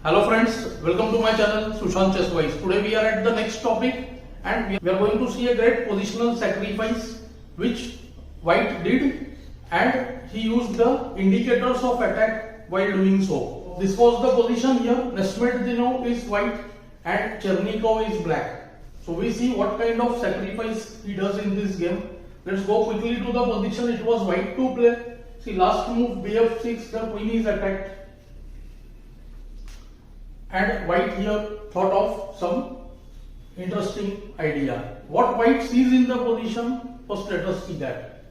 Hello friends, welcome to my channel Sushant Chesswise. Today we are at the next topic and we are going to see a great positional sacrifice which white did, and he used the indicators of attack while doing so. This was the position here. Nezhmetdinov is white and Chernikov is black. So we see what kind of sacrifice he does in this game. Let's go quickly to the position. It was white to play. See, last move bf6, the queen is attacked. And white here thought of some interesting idea. What white sees in the position, first let us see that.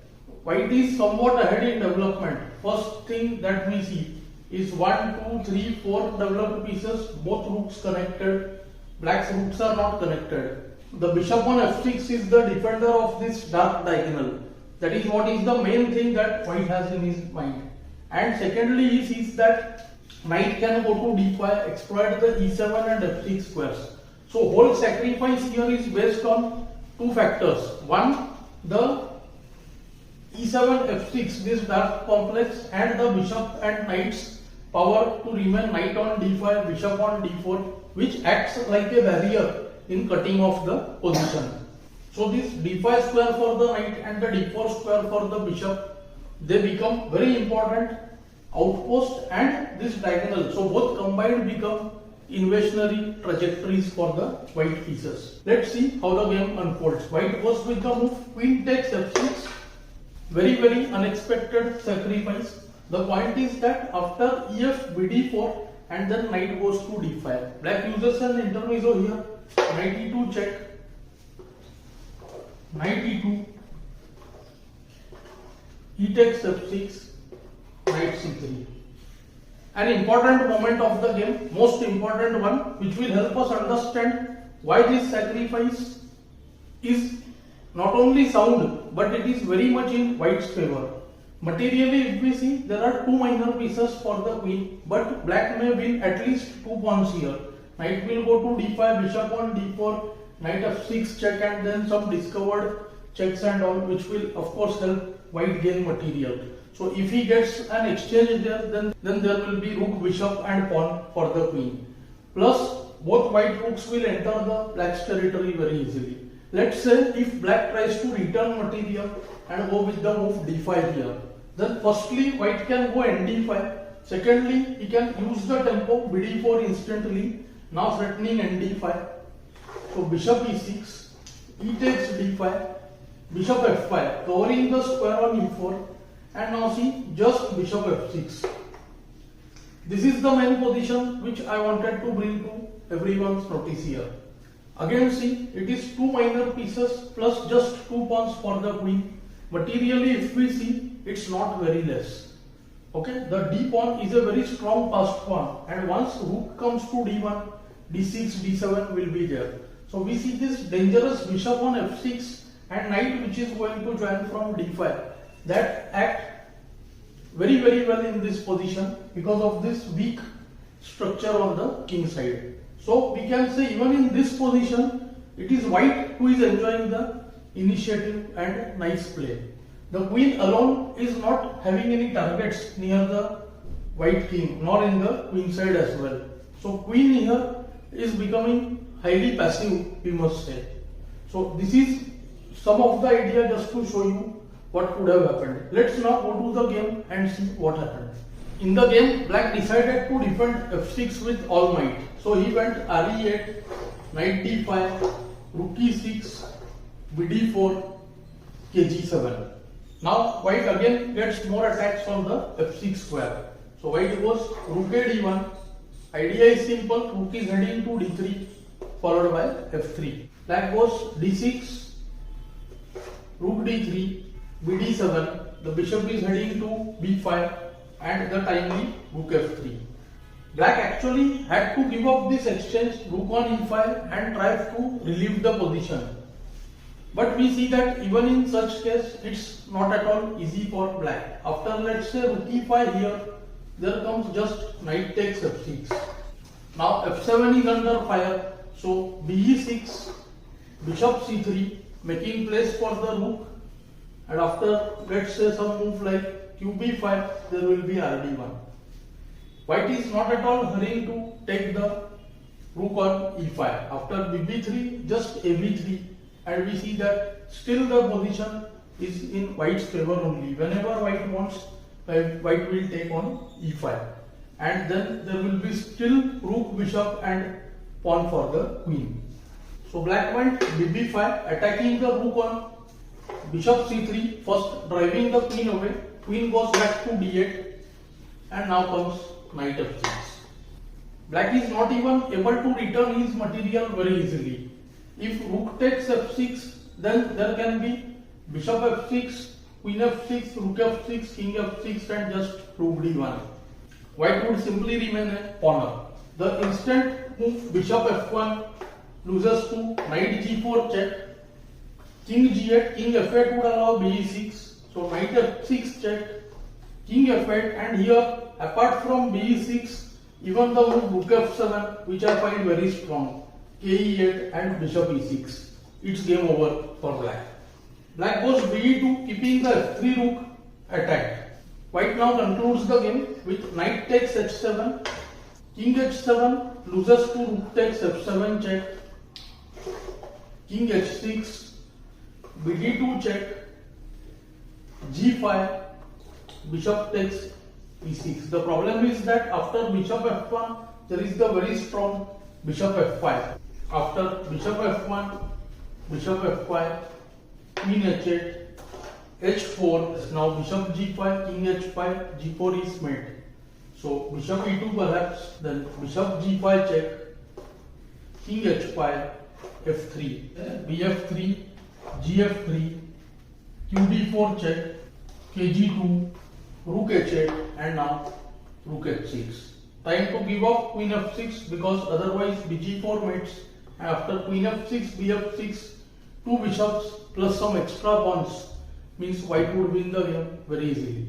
White is somewhat ahead in development. First thing that we see is 1, 2, 3, 4 developed pieces, both rooks connected. Black's rooks are not connected. The bishop on f6 is the defender of this dark diagonal. That is what is the main thing that white has in his mind. And secondly, he sees that knight can go to d5, exploit the e7 and f6 squares. So whole sacrifice here is based on two factors. One, the e7 f6, this dark complex, and the bishop and knight's power to remain knight on d5, bishop on d4, which acts like a barrier in cutting off the position. So this d5 square for the knight and the d4 square for the bishop, they become very important outpost and this diagonal. So both combined become invasionary trajectories for the white pieces. Let's see how the game unfolds. White goes with the move queen takes f6. Very unexpected sacrifice. The point is that after ef bd4 and then knight goes to d5. Black uses an intermezzo here. Knight e2 check. Knight e2. E takes f6. Knight c3. An important moment of the game, most important one, which will help us understand why this sacrifice is not only sound but it is very much in white's favor. Materially, if we see, there are two minor pieces for the queen, but black may win at least 2 pawns here. Knight will go to d5, bishop on d4, knight f6 check, and then some discovered checks and all, which will of course help white gain material. So if he gets an exchange there, then there will be rook, bishop and pawn for the queen. Plus both white rooks will enter the black's territory very easily. Let's say if black tries to return material and go with the move d5 here, then firstly white can go nd5. Secondly, he can use the tempo bd4 instantly, now threatening nd5. So bishop e6, e takes d5, bishop f5, covering the square on e4. And now see, just bishop f6. This is the main position which I wanted to bring to everyone's notice here. Again see, it is two minor pieces plus just 2 pawns for the queen. Materially, if we see, it's not very less. Okay, the d pawn is a very strong passed pawn, and once rook comes to d1, d6, d7 will be there. So we see this dangerous bishop on f6 and knight which is going to join from d5. That act very well in this position because of this weak structure on the king side. So we can say even in this position, it is white who is enjoying the initiative and nice play. The queen alone is not having any targets near the white king, nor in the queen side as well. So queen here is becoming highly passive, we must say. So this is some of the idea just to show you what could have happened. Let's now go to the game and see what happened. In the game, black decided to defend f6 with all might. So he went re8, knight d5, rook e6, bd4, kg7. Now white again gets more attacks on the f6 square. So white goes rook a d1. Idea is simple, rook is heading to d3 followed by f3. Black goes d6, rook d3, bd7, the bishop is heading to b5 and the timely rook f3. Black actually had to give up this exchange, rook on e5, and try to relieve the position. But we see that even in such case, it's not at all easy for black. After let's say rook e5 here, there comes just knight takes f6. Now f7 is under fire, so be6, bishop c3, making place for the rook. And after let's say some move like qb5, there will be rd1. White is not at all hurrying to take the rook on e5. After bb3, just ab3, and we see that still the position is in white's favor only. Whenever white wants, white will take on e5, and then there will be still rook, bishop, and pawn for the queen. So black went bb5, attacking the rook on bishop c3, first driving the queen away. Queen goes back to d8, and now comes knight f6. Black is not even able to return his material very easily. If rook takes f6, then there can be bishop f6, queen f6, rook f6, king f6, and just rook d1. White would simply remain a pawner. The instant move bishop f1 loses to knight g4 check, king g8, king f8 would allow be6, so knight f6 check, king f8, and here apart from be6, even the move rook f7, which I find very strong, ke8 and bishop e6, it's game over for black. Black goes be2, keeping the f3 rook attacked. White now concludes the game with knight takes h7, king h7 loses to rook takes f7 check, king h6, bd2 check, g5, bishop takes e6. The problem is that after bishop f1, there is the very strong bishop f5. After bishop f1, bishop f5, queen h8, h4, now bishop g5, king h5, g4 is mate. So bishop e2 perhaps, then bishop g5 check, king h5, f3, bf3, gf3, qd4 check, kg2, rook h8, and now rook h6. Time to give up queen f6 because otherwise bg4 mates, and after queen f6, bf6, two bishops plus some extra pawns means white would win the game very easily.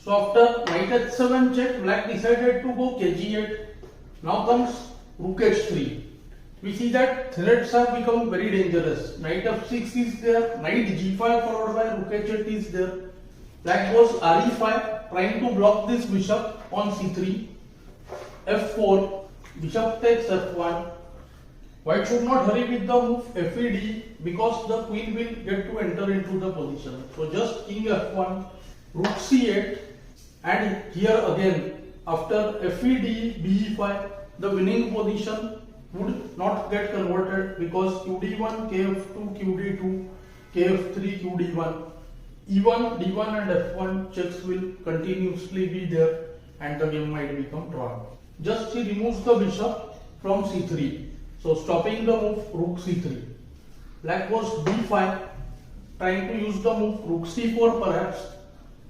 So after knight h7 check, black decided to go kg8. Now comes rook h3. We see that threats have become very dangerous. Knight f6 is there, knight g5 followed by rook h8 is there. Black goes re5, trying to block this bishop on c3, f4, bishop takes f1. White should not hurry with the move fed because the queen will get to enter into the position. So just king f1, rook c8, and here again after fed be5, the winning position would not get converted because qd1, kf2, qd2, kf3, qd1, e1, d1 and f1 checks will continuously be there and the game might become drawn. Just he removes the bishop from c3, so stopping the move rook c3. Black goes b5, trying to use the move rook c4 perhaps,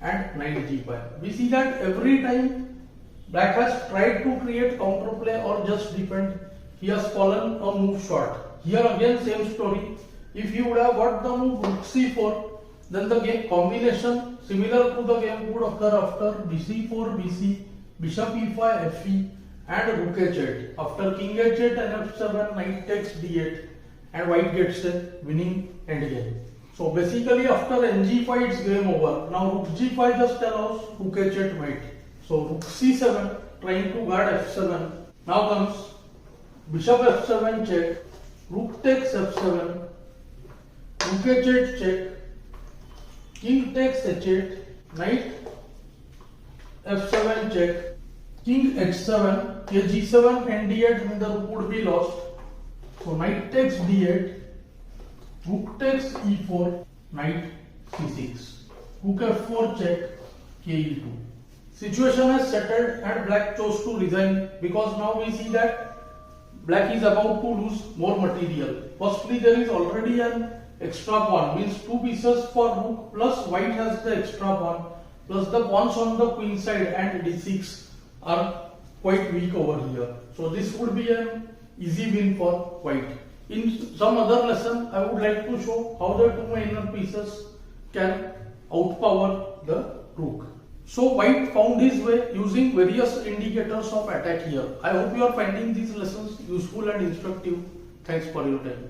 and knight g5. We see that every time black has tried to create counterplay or just defend, he has fallen a move short. Here again same story. If he would have got the move rook c4, then the game combination similar to the game would occur after bc4, bc, bishop e5, fe, and rook h8. After king h8 and f7, knight takes d8, and white gets a winning endgame. So basically after ng5 it's game over. Now rook g5 just allows rook h8 mate. So rook c7 trying to guard f7. Now comes bishop f7 check, rook takes f7, rook h8 check, king takes h8, knight f7 check, king h7, kg7 and d8, and the rook would be lost. So knight takes d8, rook takes e4, knight c6, rook f4 check, ke2. Situation has settled and black chose to resign because now we see that black is about to lose more material. Firstly, there is already an extra pawn, means two pieces for rook, plus white has the extra pawn, plus the pawns on the queen side and d6 are quite weak over here. So this would be an easy win for white. In some other lesson, I would like to show how the two minor pieces can outpower the rook. So white found his way using various indicators of attack here. I hope you are finding these lessons useful and instructive. Thanks for your time.